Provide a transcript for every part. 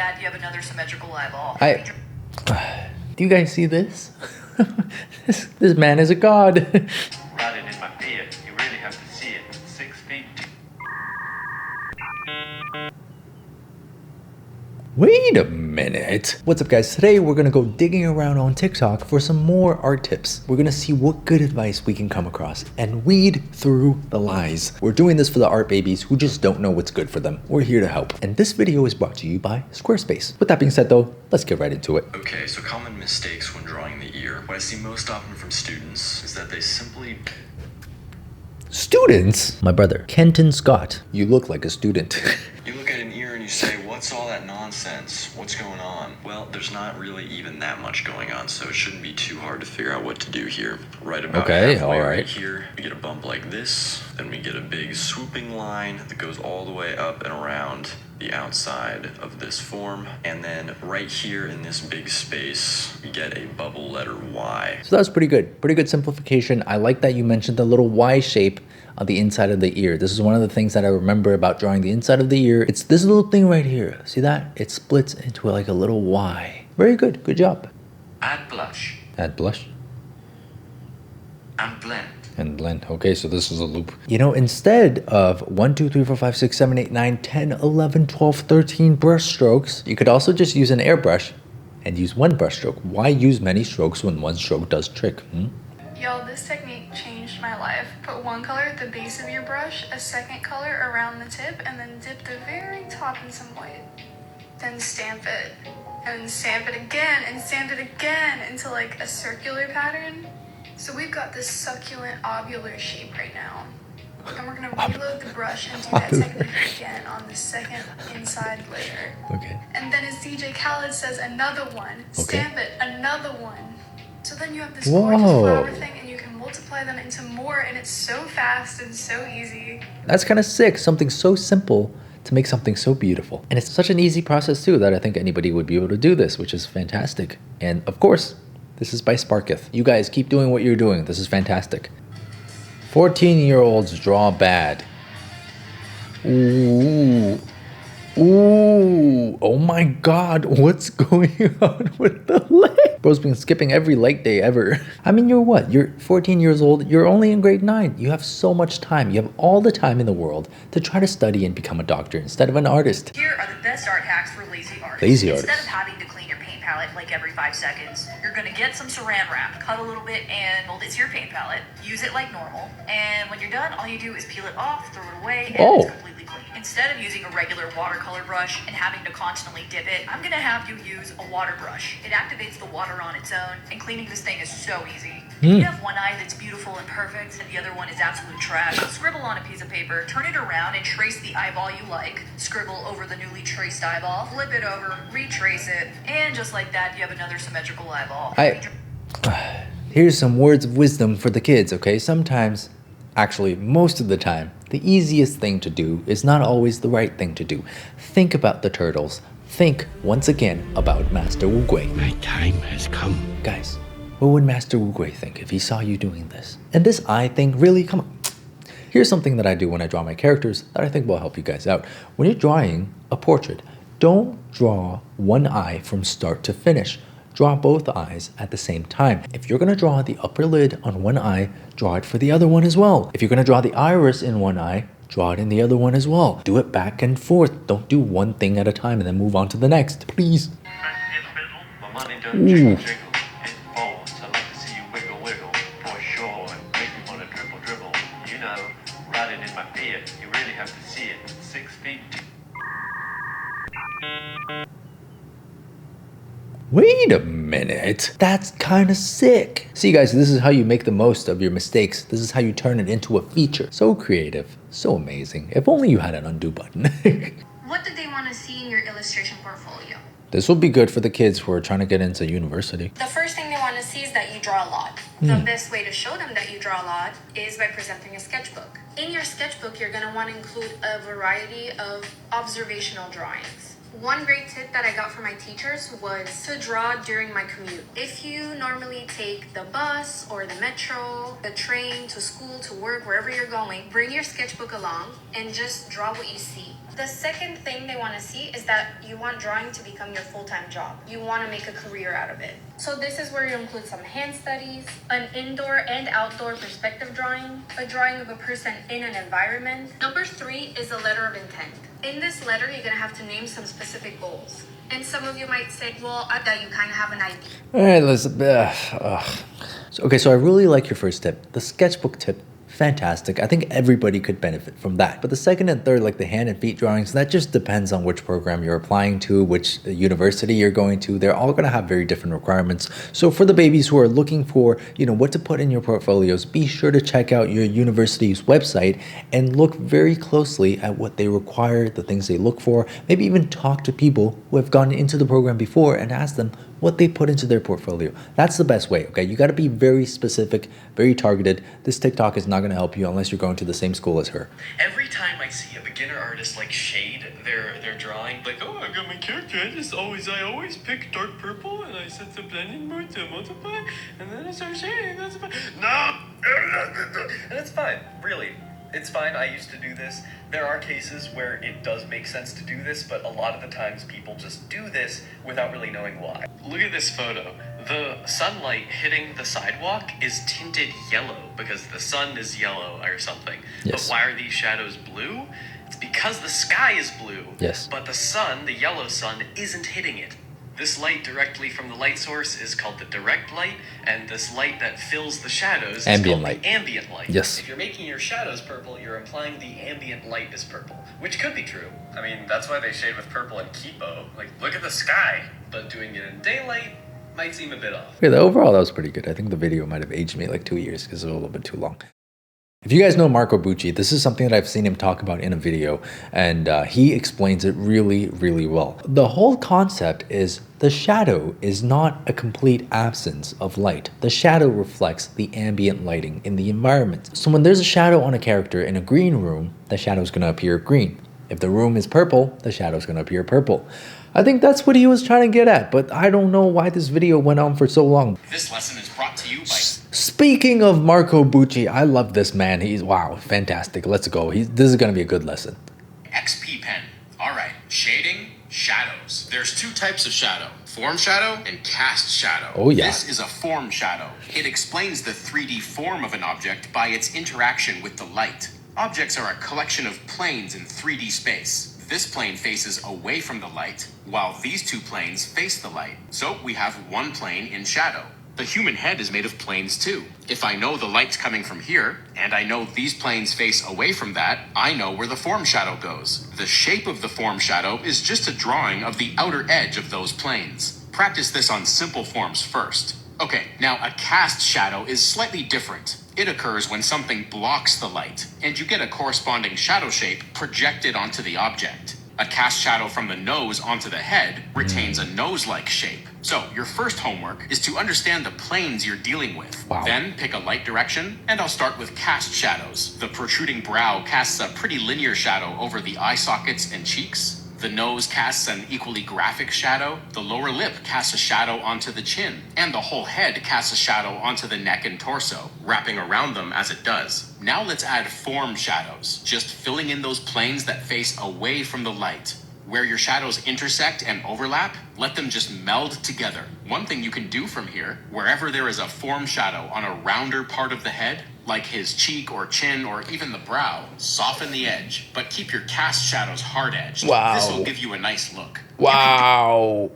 that, you have another symmetrical eyeball. Do you guys see this? This man is a god. Right in my beard. You really have to see it. 6 feet. Wait a minute. What's up, guys? Today we're gonna go digging around on TikTok for some more art tips. We're gonna see what good advice we can come across and weed through the lies. We're doing this for the art babies who just don't know what's good for them. We're here to help. And this video is brought to you by Squarespace. With that being said though, let's get right into it. Okay, so common mistakes when drawing the ear. What I see most often from students is that they simply... Students? My brother, Kenton Scott. You look like a student. You look at an ear and you say, what's all that nonsense? What's going on? Well, there's not really even that much going on, so it shouldn't be too hard to figure out what to do here. Right about halfway right here, we get a bump like this, then we get a big swooping line that goes all the way up and around the outside of this form, and then right here in this big space we get a bubble letter Y. So that's pretty good simplification. I like that you mentioned the little Y shape on the inside of the ear. This is one of the things that I remember about drawing the inside of the ear. It's this little thing right here. See that? It splits into like a little Y. Very good job. Add blush. Add blush. And blend. And blend. Okay, so this is a loop. You know, instead of 1, 2, 3, 4, 5, 6, 7, 8, 9, 10, 11, 12, 13 brush strokes, you could also just use an airbrush and use one brush stroke. Why use many strokes when one stroke does trick? Yo, this technique changed my life. Put one color at the base of your brush, a second color around the tip, and then dip the very top in some white. Then stamp it, and stamp it again, and stamp it again into like a circular pattern. So we've got this succulent ovular shape right now. And we're gonna reload the brush and do that technique again on the second inside layer. Okay. And then as DJ Khaled says, another one. Stamp it, another one. So then you have this Whoa. gorgeous flower thing and you can multiply them into more, and it's so fast and so easy. That's kind of sick. Something so simple to make something so beautiful. And it's such an easy process too that I think anybody would be able to do this, which is fantastic. And of course, this is by Sparketh. You guys keep doing what you're doing. This is fantastic. 14-year-olds draw bad. Ooh. Ooh. Oh my God. What's going on with the leg? Bro's been skipping every leg day ever. I mean, you're what? You're 14 years old. You're only in grade 9. You have so much time. You have all the time in the world to try to study and become a doctor instead of an artist. Here are the best art hacks for lazy artists. Lazy artists. Instead of having to clean your paint palette like every 5 seconds, you're gonna get some saran wrap, cut a little bit, and mold it to your paint palette. Use it like normal, and when you're done, all you do is peel it off, throw it away, and it's completely clean. Instead of using a regular watercolor brush and having to constantly dip it, I'm gonna have you use a water brush. It activates the water on its own, and cleaning this thing is so easy. If you have one eye that's beautiful and perfect, and the other one is absolute trash, scribble on a piece of paper, turn it around, and trace the eyeball you like. Scribble over the newly traced eyeball, flip it over, retrace it, and just like that, you have another symmetrical eyeball. Here's some words of wisdom for the kids, okay? Sometimes, actually most of the time, the easiest thing to do is not always the right thing to do. Think about the turtles. Think, once again, about Master Wu-Gui. My time has come. Guys, what would Master Wu-Gui think if he saw you doing this? And this eye thing, really, come on. Here's something that I do when I draw my characters that I think will help you guys out. When you're drawing a portrait, don't draw one eye from start to finish. Draw both eyes at the same time. If you're gonna draw the upper lid on one eye, draw it for the other one as well. If you're gonna draw the iris in one eye, draw it in the other one as well. Do it back and forth. Don't do one thing at a time and then move on to the next, please. Ooh. Wait a minute. That's kind of sick. See guys, this is how you make the most of your mistakes. This is how you turn it into a feature. So creative, so amazing. If only you had an undo button. What do they want to see in your illustration portfolio? This will be good for the kids who are trying to get into university. The first thing they want to see is that you draw a lot. The best way to show them that you draw a lot is by presenting a sketchbook. In your sketchbook, you're going to want to include a variety of observational drawings. One great tip that I got from my teachers was to draw during my commute. If you normally take the bus or the metro, the train to school, to work, wherever you're going, bring your sketchbook along and just draw what you see. The second thing they want to see is that you want drawing to become your full-time job. You want to make a career out of it. So this is where you include some hand studies, an indoor and outdoor perspective drawing, a drawing of a person in an environment. Number 3 is a letter of intent. In this letter, you're going to have to name some specific goals. And some of you might say, well, I bet you kind of have an idea. All right, let's. So I really like your first tip, the sketchbook tip. Fantastic. I think everybody could benefit from that. But the second and third, like the hand and feet drawings, that just depends on which program you're applying to, which university you're going to. They're all going to have very different requirements. So for the babies who are looking for, what to put in your portfolios, be sure to check out your university's website and look very closely at what they require, the things they look for. Maybe even talk to people who have gone into the program before and ask them what they put into their portfolio. That's the best way, okay? You got to be very specific, very targeted. This TikTok is not going to help you unless you're going to the same school as her. Every time I see a beginner artist like shade their drawing, like, oh, I got my character, I always pick dark purple and I set the blending mode to multiply and then I start shading. That's fine. No, and it's fine, really. It's fine. I used to do this. There are cases where it does make sense to do this, but a lot of the times people just do this without really knowing why. Look at this photo. The sunlight hitting the sidewalk is tinted yellow because the sun is yellow or something. Yes. But why are these shadows blue? It's because the sky is blue. Yes. But the sun, the yellow sun, isn't hitting it. This light directly from the light source is called the direct light, and this light that fills the shadows is Ambient called light. the ambient light. Yes. If you're making your shadows purple, you're implying the ambient light is purple, which could be true. I mean, that's why they shade with purple in Kipo. Like, look at the sky. But doing it in daylight might seem a bit off. Okay, overall, that was pretty good. I think the video might have aged me like 2 years because it was a little bit too long. If you guys know Marco Bucci, this is something that I've seen him talk about in a video, and he explains it really, really well. The whole concept is the shadow is not a complete absence of light. The shadow reflects the ambient lighting in the environment. So when there's a shadow on a character in a green room, the shadow is going to appear green. If the room is purple, the shadow is going to appear purple. I think that's what he was trying to get at, but I don't know why this video went on for so long. This lesson is brought to you by... Speaking of Marco Bucci, I love this man. He's, wow, fantastic. Let's go. This is going to be a good lesson. XP Pen. All right, shading, shadows. There's 2 types of shadow, form shadow and cast shadow. Oh, yeah. This is a form shadow. It explains the 3D form of an object by its interaction with the light. Objects are a collection of planes in 3D space. This plane faces away from the light, while these 2 planes face the light. So we have one plane in shadow. The human head is made of planes too. If I know the light's coming from here, and I know these planes face away from that, I know where the form shadow goes. The shape of the form shadow is just a drawing of the outer edge of those planes. Practice this on simple forms first. Okay, now a cast shadow is slightly different. It occurs when something blocks the light, and you get a corresponding shadow shape projected onto the object. A cast shadow from the nose onto the head retains a nose-like shape. So your first homework is to understand the planes you're dealing with. Wow. Then pick a light direction, and I'll start with cast shadows. The protruding brow casts a pretty linear shadow over the eye sockets and cheeks. The nose casts an equally graphic shadow. The lower lip casts a shadow onto the chin. And the whole head casts a shadow onto the neck and torso, wrapping around them as it does. Now let's add form shadows, just filling in those planes that face away from the light. Where your shadows intersect and overlap, let them just meld together. One thing you can do from here, wherever there is a form shadow on a rounder part of the head, like his cheek or chin or even the brow, soften the edge, but keep your cast shadows hard-edged. Wow. This will give you a nice look. Wow.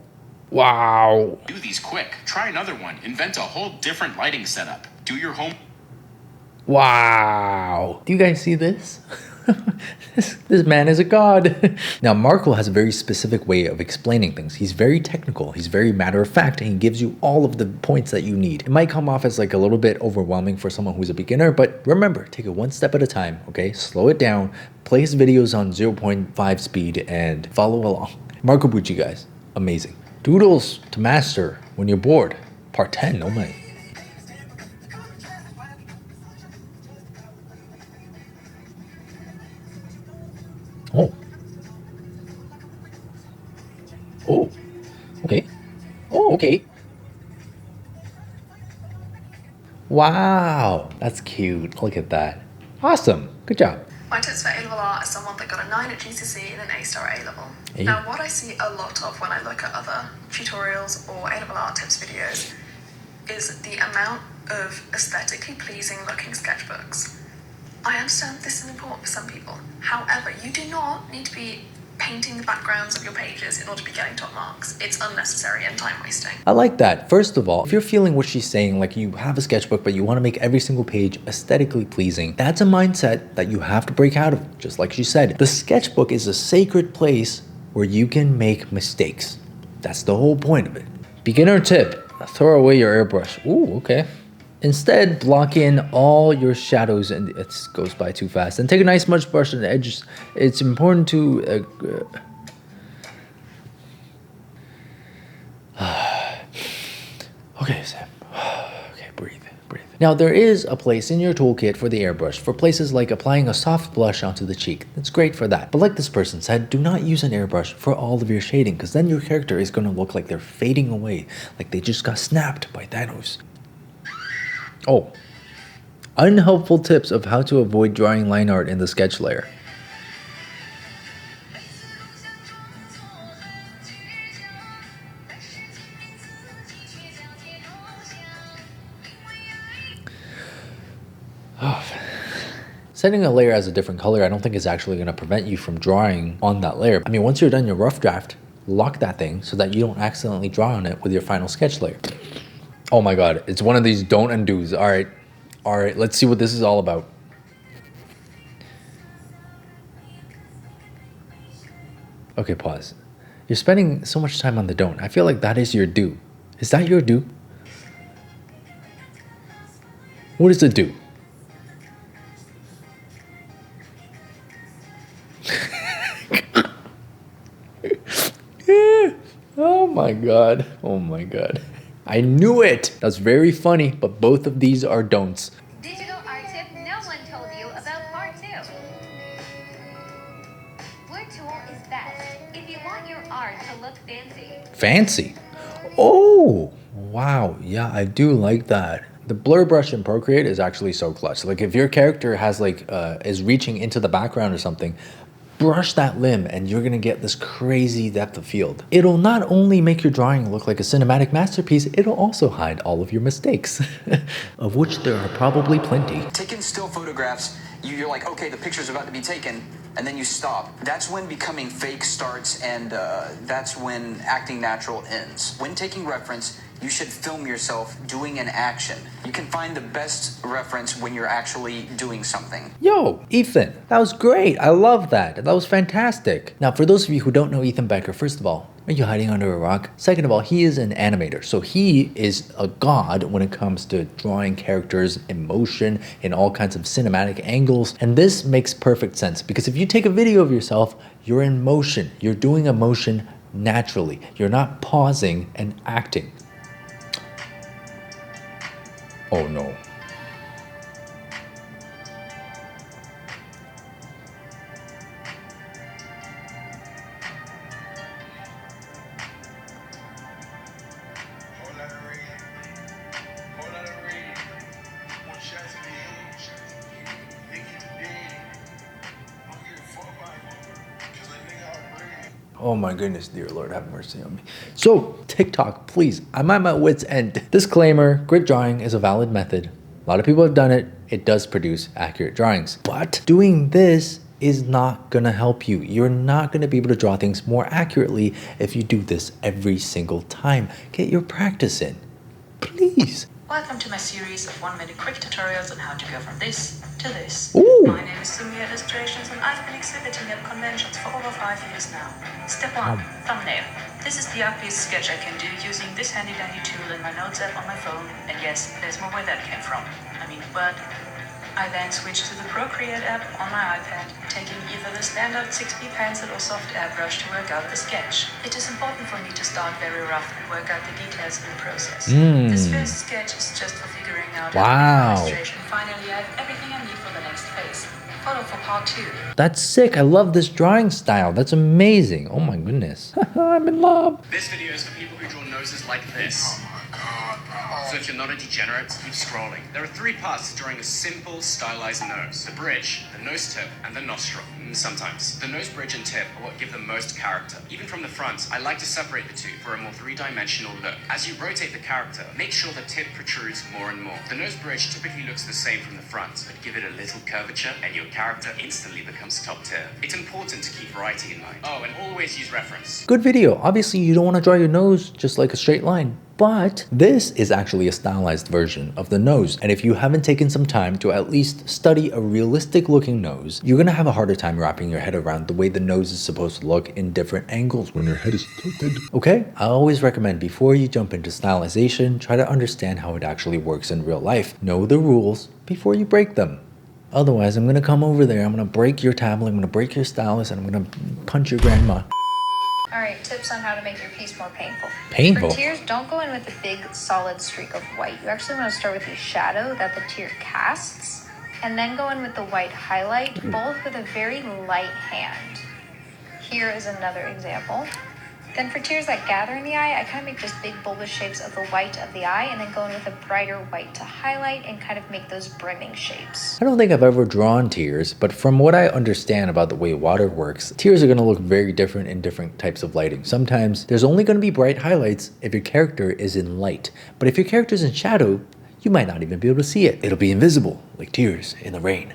Wow. Do these quick. Try another one. Invent a whole different lighting setup. Do your home... Wow. Do you guys see this? This man is a god. Now, Marco has a very specific way of explaining things. He's very technical. He's very matter of fact, and he gives you all of the points that you need. It might come off as like a little bit overwhelming for someone who's a beginner, but remember, take it one step at a time, okay? Slow it down, play his videos on 0.5 speed, and follow along. Marco Bucci, guys, amazing. Doodles to master when you're bored. Part 10, oh my. Oh. Oh. Okay. Oh, okay. Wow. That's cute. Look at that. Awesome. Good job. My tips for A-level art is someone that got a 9 at GCSE and an A-star at A-level. Now, what I see a lot of when I look at other tutorials or A-level art tips videos is the amount of aesthetically pleasing looking sketchbooks. I understand this is important for some people. However, you do not need to be painting the backgrounds of your pages in order to be getting top marks. It's unnecessary and time wasting. I like that. First of all, if you're feeling what she's saying, like you have a sketchbook, but you want to make every single page aesthetically pleasing, that's a mindset that you have to break out of. Just like she said, the sketchbook is a sacred place where you can make mistakes. That's the whole point of it. Beginner tip, throw away your airbrush. Ooh, okay. Instead, block in all your shadows, and it goes by too fast. And take a nice smudge brush on the edges. It's important to... Okay, Sam. Okay, breathe. Now, there is a place in your toolkit for the airbrush for places like applying a soft blush onto the cheek. It's great for that. But like this person said, do not use an airbrush for all of your shading, because then your character is going to look like they're fading away, like they just got snapped by Thanos. Oh, unhelpful tips of how to avoid drawing line art in the sketch layer. Oh. Setting a layer as a different color I don't think is actually going to prevent you from drawing on that layer. I mean, once you're done your rough draft, lock that thing so that you don't accidentally draw on it with your final sketch layer. Oh my god, it's one of these don't undos. All right, let's see what this is all about. Okay, pause. You're spending so much time on the don't. I feel like that is your do. Is that your do? What is the do? Oh my god. Oh my god. I knew it! That's very funny, but both of these are don'ts. Digital art tip no one told you about part 2. Blur tool is best if you want your art to look fancy. Fancy? Oh, wow. Yeah, I do like that. The blur brush in Procreate is actually so clutch. Like if your character has is reaching into the background or something, brush that limb and you're gonna get this crazy depth of field. It'll not only make your drawing look like a cinematic masterpiece, it'll also hide all of your mistakes, of which there are probably plenty. Taking still photographs, you're like, okay, the picture's about to be taken, and then you stop. That's when becoming fake starts, and that's when acting natural ends. When taking reference, you should film yourself doing an action. You can find the best reference when you're actually doing something. Yo, Ethan, that was great. I love that. That was fantastic. Now, for those of you who don't know Ethan Becker, first of all, are you hiding under a rock? Second of all, he is an animator. So he is a god when it comes to drawing characters, emotion, in all kinds of cinematic angles. And this makes perfect sense because if you take a video of yourself, you're in motion. You're doing emotion naturally. You're not pausing and acting. Oh no. Oh my goodness, dear Lord, have mercy on me. So, TikTok, please, I'm at my wit's end. Disclaimer, grid drawing is a valid method. A lot of people have done it. It does produce accurate drawings. But doing this is not gonna help you. You're not gonna be able to draw things more accurately if you do this every single time. Get your practice in, please. Welcome to my series of 1-minute quick tutorials on how to go from this to this. Ooh. My name is Sumi Illustrations and I've been exhibiting at conventions for over 5 years now. Step 1, thumbnail. This is the ugliest sketch I can do using this handy dandy tool in my notes app on my phone. And yes, there's more where that came from. I mean, but I then switched to the Procreate app on my iPad, taking either the standard 6B pencil or soft airbrush to work out the sketch. It is important for me to start very rough and work out the details in the process. This first sketch is just for figuring out how to do illustration. Finally, I have everything I need for the next phase. Follow for part 2. That's sick. I love this drawing style. That's amazing. Oh my goodness. I'm in love. This video is for people who draw noses like this. So if you're not a degenerate, keep scrolling. There are 3 parts to drawing a simple, stylized nose. The bridge, the nose tip, and the nostril. Sometimes. The nose bridge and tip are what give the most character. Even from the front, I like to separate the two for a more 3-dimensional look. As you rotate the character, make sure the tip protrudes more and more. The nose bridge typically looks the same from the front, but give it a little curvature and your character instantly becomes top tier. It's important to keep variety in mind. Oh, and always use reference. Good video. Obviously, you don't want to draw your nose just like a straight line. But this is actually a stylized version of the nose. And if you haven't taken some time to at least study a realistic looking nose, you're gonna have a harder time wrapping your head around the way the nose is supposed to look in different angles when your head is tilted. Okay? I always recommend before you jump into stylization, try to understand how it actually works in real life. Know the rules before you break them. Otherwise, I'm gonna come over there, I'm gonna break your tablet, I'm gonna break your stylus, and I'm gonna punch your grandma. Alright, tips on how to make your piece more painful. Painful? For tears, don't go in with a big solid streak of white. You actually want to start with the shadow that the tear casts, and then go in with the white highlight, both with a very light hand. Here is another example. Then for tears that gather in the eye, I kind of make just big bulbous shapes of the white of the eye, and then go in with a brighter white to highlight and kind of make those brimming shapes. I don't think I've ever drawn tears, but from what I understand about the way water works, tears are going to look very different in different types of lighting. Sometimes there's only going to be bright highlights if your character is in light, but if your character is in shadow, you might not even be able to see it. It'll be invisible, like tears in the rain.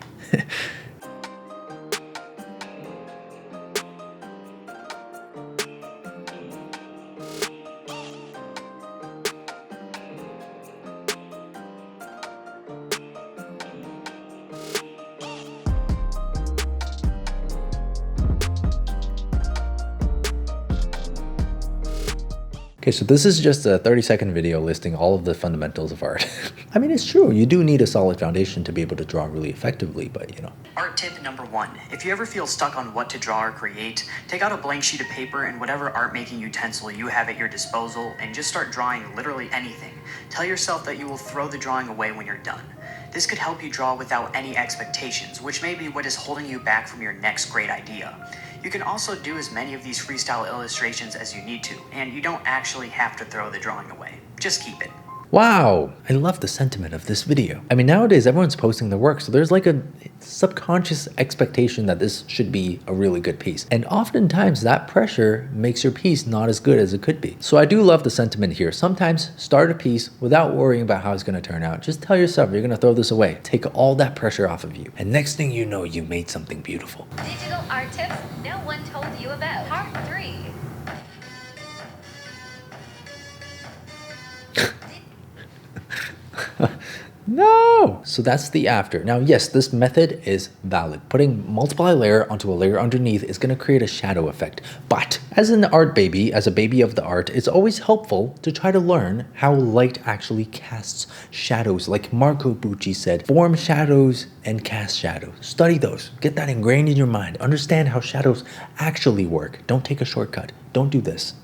Okay, so this is just a 30-second video listing all of the fundamentals of art. I mean, it's true, you do need a solid foundation to be able to draw really effectively, but you know. Art tip number 1. If you ever feel stuck on what to draw or create, take out a blank sheet of paper and whatever art making utensil you have at your disposal and just start drawing literally anything. Tell yourself that you will throw the drawing away when you're done. This could help you draw without any expectations, which may be what is holding you back from your next great idea. You can also do as many of these freestyle illustrations as you need to, and you don't actually have to throw the drawing away. Just keep it. Wow, I love the sentiment of this video. I mean, nowadays everyone's posting their work, so there's like a subconscious expectation that this should be a really good piece. And oftentimes that pressure makes your piece not as good as it could be. So I do love the sentiment here. Sometimes start a piece without worrying about how it's gonna turn out. Just tell yourself you're gonna throw this away. Take all that pressure off of you. And next thing you know, you made something beautiful. Digital art tips no one told you about. Part 3. No! So that's the after. Now, yes, this method is valid. Putting multiply layer onto a layer underneath is going to create a shadow effect. But as an art baby, as a baby of the art, it's always helpful to try to learn how light actually casts shadows. Like Marco Bucci said, form shadows and cast shadows. Study those. Get that ingrained in your mind. Understand how shadows actually work. Don't take a shortcut. Don't do this.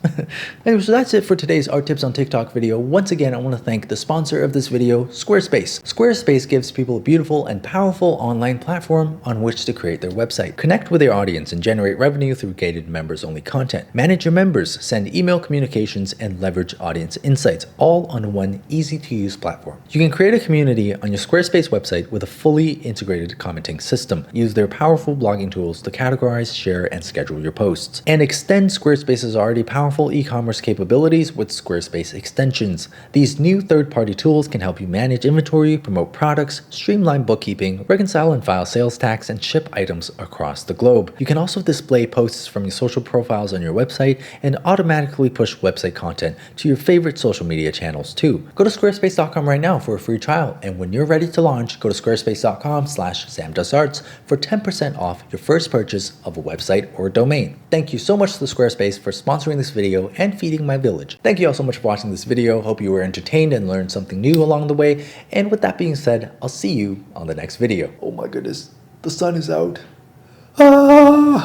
Anyway, so that's it for today's Art Tips on TikTok video. Once again, I want to thank the sponsor of this video, Squarespace. Squarespace gives people a beautiful and powerful online platform on which to create their website. Connect with your audience and generate revenue through gated members-only content. Manage your members, send email communications, and leverage audience insights, all on one easy-to-use platform. You can create a community on your Squarespace website with a fully integrated commenting system. Use their powerful blogging tools to categorize, share, and schedule your posts. And extend Squarespace's already powerful e-commerce capabilities with Squarespace extensions. These new third-party tools can help you manage inventory, promote products, streamline bookkeeping, reconcile and file sales tax, and ship items across the globe. You can also display posts from your social profiles on your website and automatically push website content to your favorite social media channels too. Go to squarespace.com right now for a free trial, and when you're ready to launch, go to squarespace.com/samdoesarts for 10% off your first purchase of a website or domain. Thank you so much to Squarespace for sponsoring this video and feeding my village. Thank you all so much for watching this video. Hope you were entertained and learned something new along the way. And with that being said, I'll see you on the next video. Oh my goodness, the sun is out.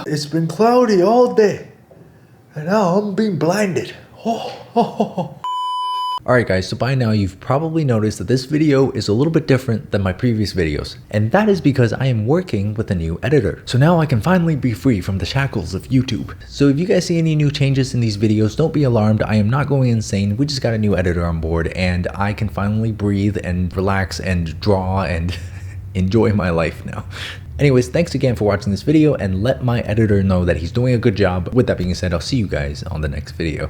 It's been cloudy all day, and now I'm being blinded. Alright guys, so by now you've probably noticed that this video is a little bit different than my previous videos, and that is because I am working with a new editor. So now I can finally be free from the shackles of YouTube. So if you guys see any new changes in these videos, don't be alarmed, I am not going insane, we just got a new editor on board and I can finally breathe and relax and draw and enjoy my life now. Anyways, thanks again for watching this video and let my editor know that he's doing a good job. With that being said, I'll see you guys on the next video.